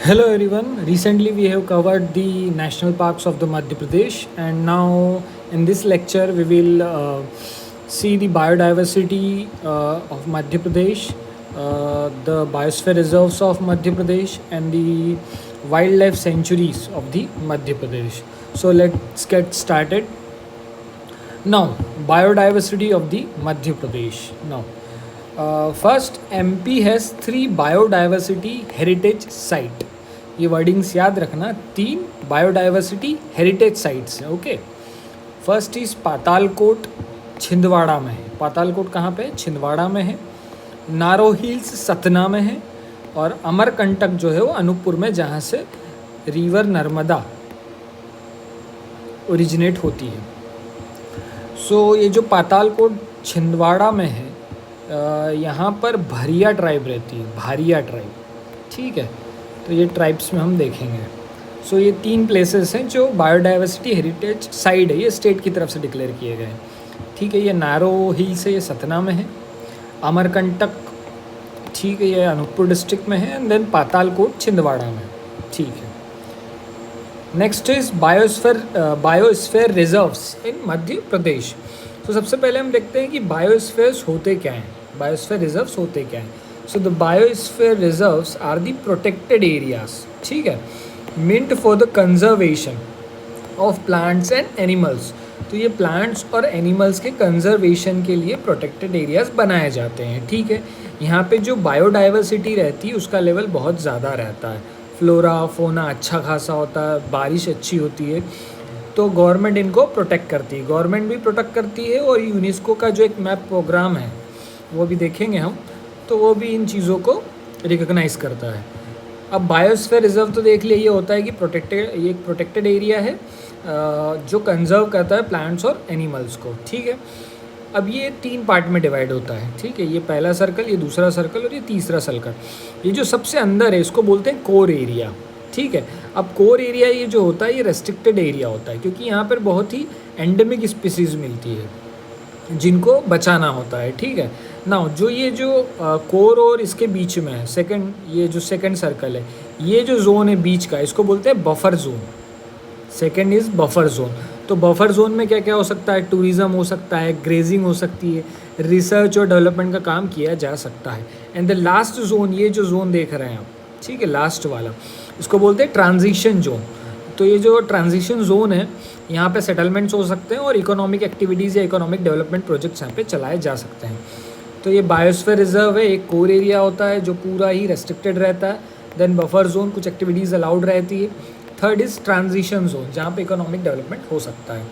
Hello everyone. Recently we have covered the national parks of the Madhya Pradesh, and now in this lecture we will see the biodiversity of Madhya Pradesh, the biosphere reserves of Madhya Pradesh, and the wildlife sanctuaries of the Madhya Pradesh. So let's get started. Now, biodiversity of the Madhya Pradesh. Now, first MP has 3 biodiversity heritage site. ये wordings याद रखना, 3 biodiversity heritage sites हैं. Okay, first is Patalkot, Chhindwara में है. पातालकोट कहाँ पे है? छिंदवाड़ा में है. नारो हिल्स सतना में है. और अमरकंटक जो है वो अनूपपुर में, जहाँ से रिवर नर्मदा ओरिजिनेट होती है. सो ये जो पातालकोट छिंदवाड़ा में है, यहाँ पर भारिया ट्राइब रहती है. भारिया ट्राइब, ठीक है. तो ये ट्राइब्स में हम देखेंगे. सो ये 3 प्लेसेस हैं जो बायोडाइवर्सिटी हेरिटेज साइट है, ये स्टेट की तरफ से डिक्लेयर किए गए हैं. ठीक है, ये नारो हिल्स है, ये सतना में है. अमरकंटक, ठीक है, ये अनूपपुर डिस्ट्रिक्ट में है. एंड देन पातालकोट छिंदवाड़ा में. ठीक है. Next is biosphere reserves in Madhya Pradesh. तो सबसे पहले हम देखते हैं कि बायोस्फीयर्स होते क्या हैं, बायोस्फीयर रिजर्व्स होते क्या हैं. So the biosphere reserves are the protected areas, ठीक है, meant for the conservation of plants and animals. तो ये प्लांट्स और एनिमल्स के कंजर्वेशन के लिए प्रोटेक्टेड एरियाज बनाए जाते हैं. ठीक है, यहाँ पे जो बायोडाइवर्सिटी रहती है उसका लेवल बहुत ज़्यादा रहता है. फ्लोरा फोना अच्छा खासा होता है, बारिश अच्छी होती है. तो गवर्नमेंट इनको प्रोटेक्ट करती है, गवर्नमेंट भी प्रोटेक्ट करती है. और यूनेस्को का जो एक मैप प्रोग्राम है वो भी देखेंगे हम, तो वो भी इन चीज़ों को रिकॉग्नाइज़ करता है. अब बायोस्फीयर रिजर्व तो देख लिए, ये होता है कि ये एक प्रोटेक्टेड एरिया है जो कंजर्व करता है प्लांट्स और एनिमल्स को. ठीक है. अब ये 3 पार्ट में डिवाइड होता है. ठीक है, ये पहला सर्कल, ये दूसरा सर्कल और ये तीसरा सर्कल. ये जो सबसे अंदर है इसको बोलते हैं कोर एरिया. ठीक है. अब कोर एरिया ये जो होता है ये रेस्ट्रिक्टेड एरिया होता है, क्योंकि यहाँ पर बहुत ही एंडेमिक स्पीसीज मिलती है जिनको बचाना होता है. ठीक है. नाउ जो ये जो कोर और इसके बीच में है, ये जो सेकंड सर्कल है, ये जो जोन है बीच का, इसको बोलते हैं buffer zone. Second is buffer zone. तो बफर जोन में क्या क्या हो सकता है? टूरिज़्म हो सकता है, ग्रेजिंग हो सकती है, रिसर्च और डेवलपमेंट का काम किया जा सकता है. एंड द लास्ट जोन, ये जो जोन देख रहे हैं आप, ठीक है, लास्ट वाला, इसको बोलते हैं ट्रांजिशन जोन. तो ये जो ट्रांजिशन जोन है, यहाँ पे सेटलमेंट्स हो सकते हैं और इकोनॉमिक एक्टिविटीज़ या इकोनॉमिक डेवलपमेंट प्रोजेक्ट्स यहाँ पे चलाए जा सकते हैं. तो ये बायोस्फीयर रिजर्व है. एक कोर एरिया होता है जो पूरा ही रेस्ट्रिक्टेड रहता है. देन बफर जोन, कुछ एक्टिविटीज़ अलाउड रहती है. थर्ड इज़ ट्रांजिशन जोन, जहाँ पे इकोनॉमिक डेवलपमेंट हो सकता है.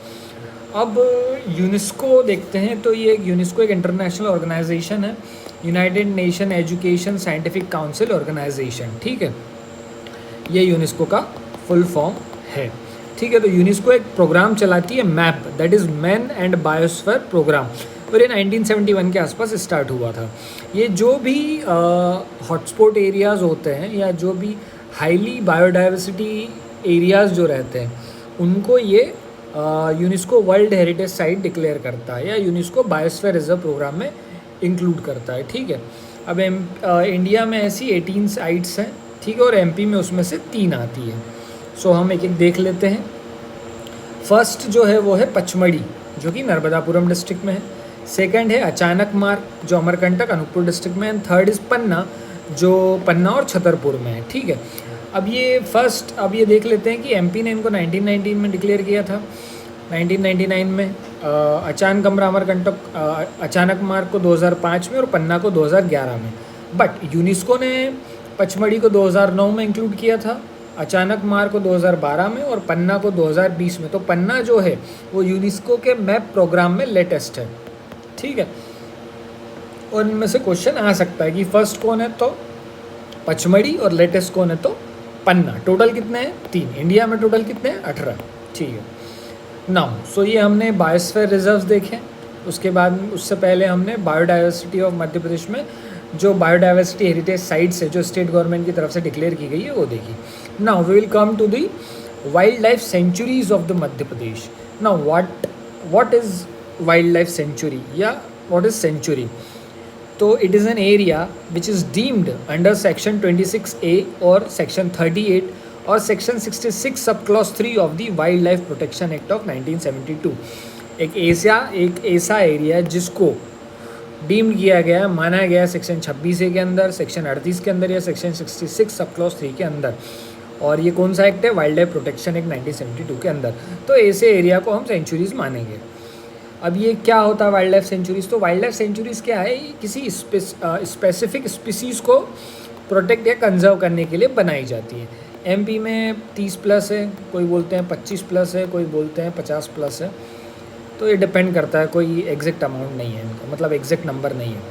अब यूनेस्को देखते हैं. तो ये यूनेस्को एक इंटरनेशनल ऑर्गेनाइजेशन है, United Nation Education Scientific Council Organisation. ठीक है, ये यूनेस्को का फुल फॉर्म है. ठीक है. तो यूनेस्को एक प्रोग्राम चलाती है, map, that is man and biosphere programme. और ये 1971 के आसपास स्टार्ट हुआ था. ये जो भी हॉटस्पॉट एरियाज़ होते हैं या जो भी हाईली बायोडाइवर्सिटी एरियाज़ जो रहते हैं, उनको ये UNESCO world heritage site declare करता है या यूनेस्को बायोस्फीयर रिजर्व प्रोग्राम में इंक्लूड करता है. ठीक है. अब इंडिया में ऐसी 18 साइट्स हैं. ठीक है. और एमपी में उसमें से 3 आती है. सो हम एक एक देख लेते हैं. फर्स्ट जो है वो है पचमढ़ी, जो कि नर्मदापुरम डिस्ट्रिक्ट में है. सेकंड है अचानक मार्ग, जो अमरकंटक अनूपपुर डिस्ट्रिक्ट में है. थर्ड इज़ पन्ना, जो पन्ना और छतरपुर में है. ठीक है. अब ये देख लेते हैं कि एमपी ने इनको 1919 में डिक्लेयर किया था. 1999 में अचानक मार्ग को 2005 में और पन्ना को 2011 में. बट यूनेस्को ने पचमढ़ी को 2009 में इंक्लूड किया था, अचानक मार्ग को 2012 में और पन्ना को 2020 में. तो पन्ना जो है वो यूनेस्को के मैप प्रोग्राम में लेटेस्ट है. ठीक है. और इनमें से क्वेश्चन आ सकता है कि फर्स्ट कौन है, तो पचमढ़ी, और लेटेस्ट कौन है, तो पन्ना. टोटल कितने हैं? 3. इंडिया में टोटल कितने हैं? 18. ठीक है. नाउ सो ये हमने बायोस्फीयर रिजर्व्स देखे. उसके बाद उससे पहले हमने बायोडाइवर्सिटी ऑफ मध्य प्रदेश में जो बायोडाइवर्सिटी हेरिटेज साइट्स है जो स्टेट गवर्नमेंट की तरफ से डिक्लेयर की गई है वो देखी. Now we will come to the wild life sanctuaries of the Madhya Pradesh. Now what is wild life sanctuary या व्हाट इज़ सेंचुरी? तो it is an area which is deemed under section 26A और section 38 और section 66 sub clause 3 of the wild life protection act of 1972। एक ऐसा area है जिसको deemed किया गया, माना गया सेक्शन 26A के अंदर, सेक्शन 38 के अंदर या सेक्शन 66 सब क्लॉज 3 के अंदर। और ये कौन सा एक्ट है? वाइल्ड लाइफ प्रोटेक्शन एक्ट 1972 के अंदर। तो ऐसे एरिया को हम सेंचुरीज़ मानेंगे। अब ये क्या होता है वाइल्ड लाइफ सेंचुरीज़? तो वाइल्ड लाइफ सेंचुरीज़ क्या है? किसी स्पेसिफिक स्पीसीज़ को प्रोटेक्ट या कंजर्व करने के लिए बनाई जाती है। एमपी में 30+ है, कोई बोलते हैं 25+ है, कोई बोलते हैं 50+ है। तो ये डिपेंड करता है, कोई एग्जैक्ट अमाउंट नहीं है इनका, मतलब एग्जैक्ट नंबर नहीं है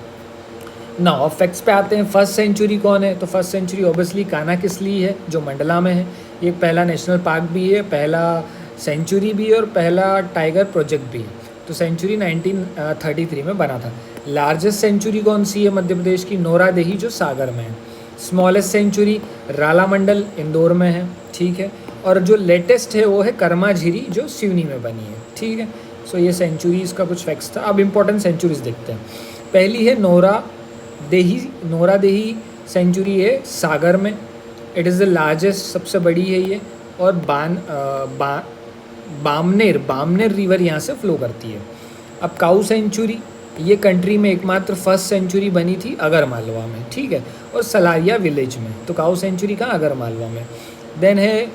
ना। और फैक्ट्स पे आते हैं। फर्स्ट सेंचुरी कौन है? तो फर्स्ट सेंचुरी ऑब्वियसली कानाकिसली है जो मंडला में है। ये पहला नेशनल पार्क भी है, पहला सेंचुरी भी है और पहला टाइगर प्रोजेक्ट भी है। तो सेंचुरी 1933 में बना था। लार्जेस्ट सेंचुरी कौन सी है मध्य प्रदेश की? नोरादेही जो सागर में है। स्मॉलेस्ट सेंचुरी रालामंडल इंदौर में है, ठीक है। और जो लेटेस्ट है वो है कर्माझीरी जो सिवनी में बनी है, ठीक है। सो ये सेंचुरीज़ का कुछ फैक्ट्स था। अब इम्पोर्टेंट सेंचुरीज़ देखते हैं। पहली है नोरादेही सेंचुरी है सागर में। इट इज़ द लार्जेस्ट, सबसे बड़ी है ये। और बामनेर रिवर यहाँ से फ्लो करती है। अब काऊ सेंचुरी, ये कंट्री में एकमात्र फर्स्ट सेंचुरी बनी थी अगर मालवा में, ठीक है, और सलारिया विलेज में। तो काऊ सेंचुरी कहाँ? अगर मालवा में। देन है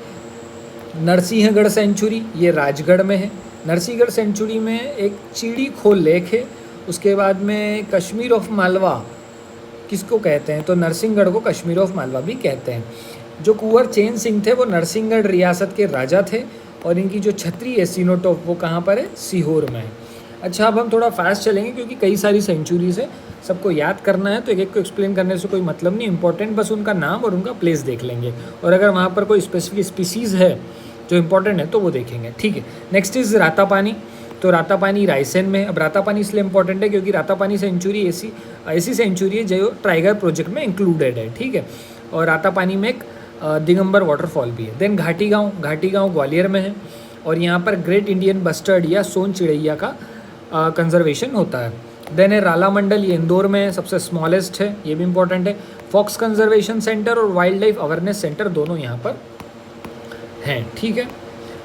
नरसिंहगढ़ सेंचुरी, ये राजगढ़ में है। नरसिंहगढ़ सेंचुरी में एक चिड़ी खोल लेक है। उसके बाद में कश्मीर ऑफ मालवा किसको कहते हैं? तो नरसिंहगढ़ को कश्मीर ऑफ मालवा भी कहते हैं। जो कुंवर चैन सिंह थे वो नरसिंहगढ़ रियासत के राजा थे और इनकी जो छतरी है सीनोटॉप वो कहाँ पर है? सीहोर में है। अच्छा, अब हम थोड़ा फास्ट चलेंगे क्योंकि कई सारी सेंचुरीज़ है, सबको याद करना है, तो एक एक को एक्सप्लेन करने से कोई मतलब नहीं। इंपॉर्टेंट बस उनका नाम और उनका प्लेस देख लेंगे, और अगर वहाँ पर कोई स्पेसिफिक स्पीसीज़ है जो इंपॉर्टेंट है तो वो देखेंगे, ठीक है। Next is Ratapani. तो रातापानी रायसेन में। अब रातापानी इसलिए इंपॉर्टेंट है क्योंकि रातापानी सेंचुरी ऐसी सेंचुरी है जो टाइगर प्रोजेक्ट में इंक्लूडेड है, ठीक है। और रातापानी में एक दिगंबर वाटरफॉल भी है। देन घाटी गांव ग्वालियर में है और यहाँ पर ग्रेट इंडियन बस्टर्ड या सोन चिड़ैया का कंजर्वेशन होता है। देन है रालामंडल, ये इंदौर में है, सबसे स्मॉलेस्ट है, ये भी इंपॉर्टेंट है। फॉक्स कंजर्वेशन सेंटर और वाइल्ड लाइफ अवेयरनेस सेंटर दोनों यहाँ पर हैं, ठीक है।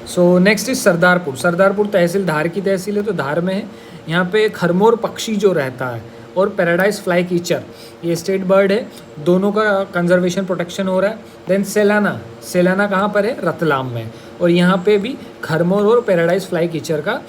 सो नेक्स्ट इज सरदारपुर तहसील धार की तहसील है, तो धार में है। यहाँ पे खरमोर पक्षी जो रहता है और पैराडाइज फ्लाई कीचर, ये स्टेट बर्ड है, दोनों का कंजर्वेशन प्रोटेक्शन हो रहा है। देन सेलाना कहाँ पर है? रतलाम में। और यहाँ पे भी खरमोर और पैराडाइज फ्लाई कीचर का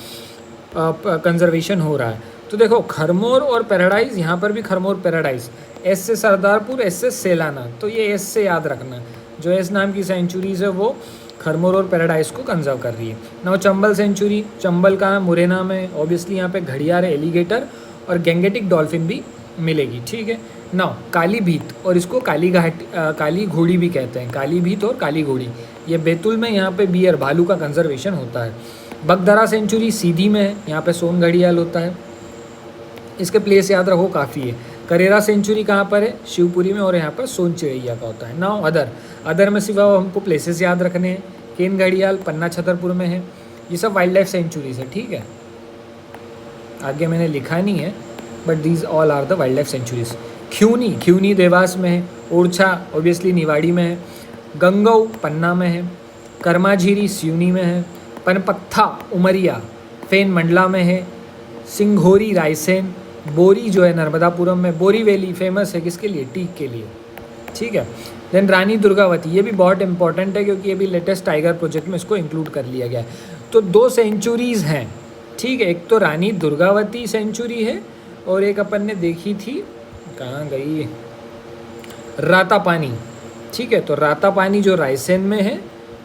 कंजर्वेशन हो रहा है। तो देखो खरमोर और पैराडाइज, यहाँ पर भी खरमोर पैराडाइज, एस से सरदारपुर, एस से सेलाना, तो ये एस से याद रखना। जो एस नाम की सेंचुरीज है वो खरमोर और पैराडाइज को कंजर्व कर रही है। नाउ चंबल सेंचुरी, चंबल कहाँ? मुरैना में। ऑब्वियसली यहाँ पे घड़ियाल, एलिगेटर और गैंगेटिक डॉल्फिन भी मिलेगी, ठीक है। नाउ काली भीत, और इसको काली घोड़ी भी कहते हैं, काली भीत और काली घोड़ी, ये बैतूल में, यहाँ पे बियर भालू का कंजर्वेशन होता है। बगदरा सेंचुरी सीधी में है, यहाँ पे सोन घड़ियाल होता है, इसके प्लेस याद रखो काफ़ी है। करेरा सेंचुरी कहाँ पर है? शिवपुरी में, और यहाँ पर सोन चिड़ैया का होता है। नाउ अदर में सिवा हमको प्लेसेस याद रखने हैं। केन घड़ियाल पन्ना छतरपुर में है। ये सब वाइल्ड लाइफ सेंचुरीज है, ठीक है। आगे मैंने लिखा नहीं है, but these all are the wild life sanctuaries. Kheoni Dewas में है। ओरछा ऑब्वियसली निवाड़ी में है। गंगऊ पन्ना में है। कर्माझीरी सिवनी में है। पनपत्था उमरिया फेन मंडला में है। सिंघोरी रायसेन। बोरी जो है नर्मदापुरम में। बोरी वैली फेमस है किसके लिए? टीक के लिए, ठीक है। देन रानी दुर्गावती, ये भी बहुत इंपॉर्टेंट है क्योंकि ये भी लेटेस्ट टाइगर प्रोजेक्ट में इसको इंक्लूड कर लिया गया है। तो 2 सेंचुरीज हैं, ठीक है। एक तो रानी दुर्गावती सेंचुरी है और एक अपन ने देखी थी, कहाँ गई, रातापानी, ठीक है। तो रातापानी जो रायसेन में है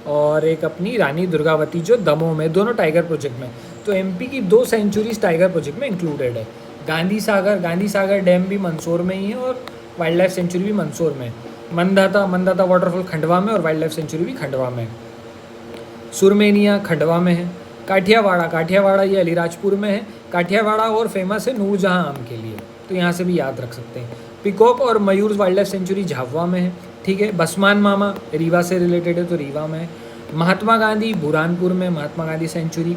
और एक अपनी रानी दुर्गावती जो दमोह में, दोनों टाइगर प्रोजेक्ट में। तो एमपी की 2 सेंचुरीज टाइगर प्रोजेक्ट में इंक्लूडेड है। गांधी सागर डैम भी मंदसौर में ही है और वाइल्ड लाइफ सेंचुरी भी मंदसौर में। मंदाता वाटरफॉल खंडवा में और वाइल्ड लाइफ सेंचुरी भी खंडवा में। सुरमेनिया खंडवा में है। काठियावाड़ा ये अलीराजपुर में है। काठियावाड़ा और फेमस है नूरजहां आम के लिए, तो यहाँ से भी याद रख सकते हैं। पिकॉक और मयूर वाइल्ड लाइफ सेंचुरी झाबुआ में है, ठीक है। बसमान मामा रीवा से रिलेटेड है तो रीवा में है। महात्मा गांधी बुरहानपुर में, महात्मा गांधी सेंचुरी।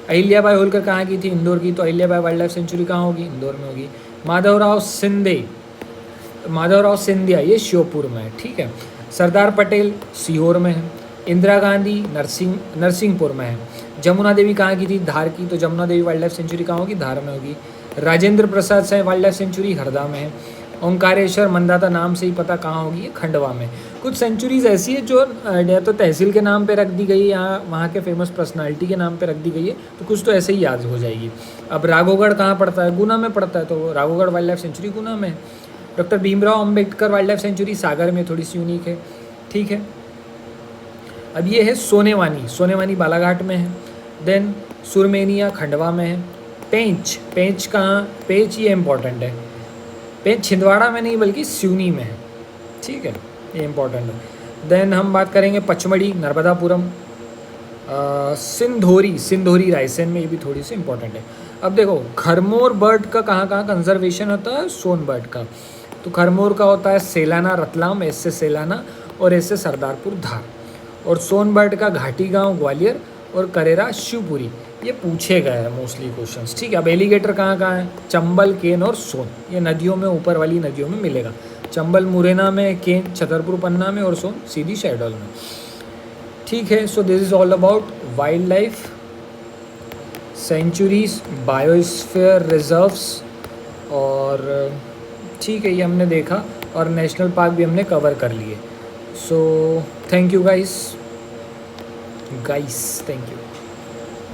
अहिल्याबाई होलकर कहाँ की थी? इंदौर की, तो अहिल्याबाई वाइल्ड लाइफ सेंचुरी कहाँ होगी? इंदौर में होगी। माधवराव सिंधिया ये श्योपुर में है, ठीक है। सरदार पटेल सीहोर में है। इंदिरा गांधी नरसिंहपुर में है। जमुना देवी कहाँ की थी? धार की, तो जमुना देवी वाइल्ड लाइफ सेंचुरी कहाँ होगी? धार में होगी। राजेंद्र प्रसाद से वाइल्ड लाइफ सेंचुरी हरदा में है। ओंकारेश्वर मंदाता नाम से ही पता कहाँ होगी? खंडवा में। कुछ सेंचुरीज ऐसी है जो या तो तहसील के नाम पे रख दी गई है, यहाँ वहाँ के फेमस पर्सनालिटी के नाम पे रख दी गई है, तो कुछ तो ऐसे ही याद हो जाएगी। अब राघवगढ़ कहाँ पड़ता है? गुना में पड़ता है, तो Raghavgarh wild life sanctuary Guna में है। Doctor Bhimrao Ambedkar wild life sanctuary Sagar में, थोड़ी सी यूनिक है, ठीक है। अब ये है सोनेवानी बालाघाट में है। देन सुरमेनिया खंडवा में है। पेंच कहाँ? पेंच ये इंपॉर्टेंट है, पेंच छिंदवाड़ा में नहीं बल्कि सिवनी में है, ठीक है, ये इंपॉर्टेंट है। देन हम बात करेंगे पचमढ़ी नर्मदापुरम। सिंधोरी रायसेन में, ये भी थोड़ी सी इंपॉर्टेंट है। अब देखो खरमोर बर्ड का कहाँ कहाँ कंजर्वेशन होता है? सोन बर्ड का। तो खरमोर का होता है सेलाना रतलाम, ऐसे सेलाना, और ऐसे सरदारपुर धार। और सोन बर्ड का घाटी गांव ग्वालियर और करेरा शिवपुरी। ये पूछे गए हैं मोस्टली क्वेश्चंस, ठीक है। अब एलिगेटर कहाँ कहाँ है? चंबल, केन और सोन, ये नदियों में, ऊपर वाली नदियों में मिलेगा। चंबल मुरैना में, केन छतरपुर पन्ना में, और सोन सीधी शहडोल में, ठीक है। So this is all about wild life sanctuaries, biosphere reserves, और ठीक है, ये हमने देखा, और नेशनल पार्क भी हमने कवर कर लिए। So thank you guys, thank you.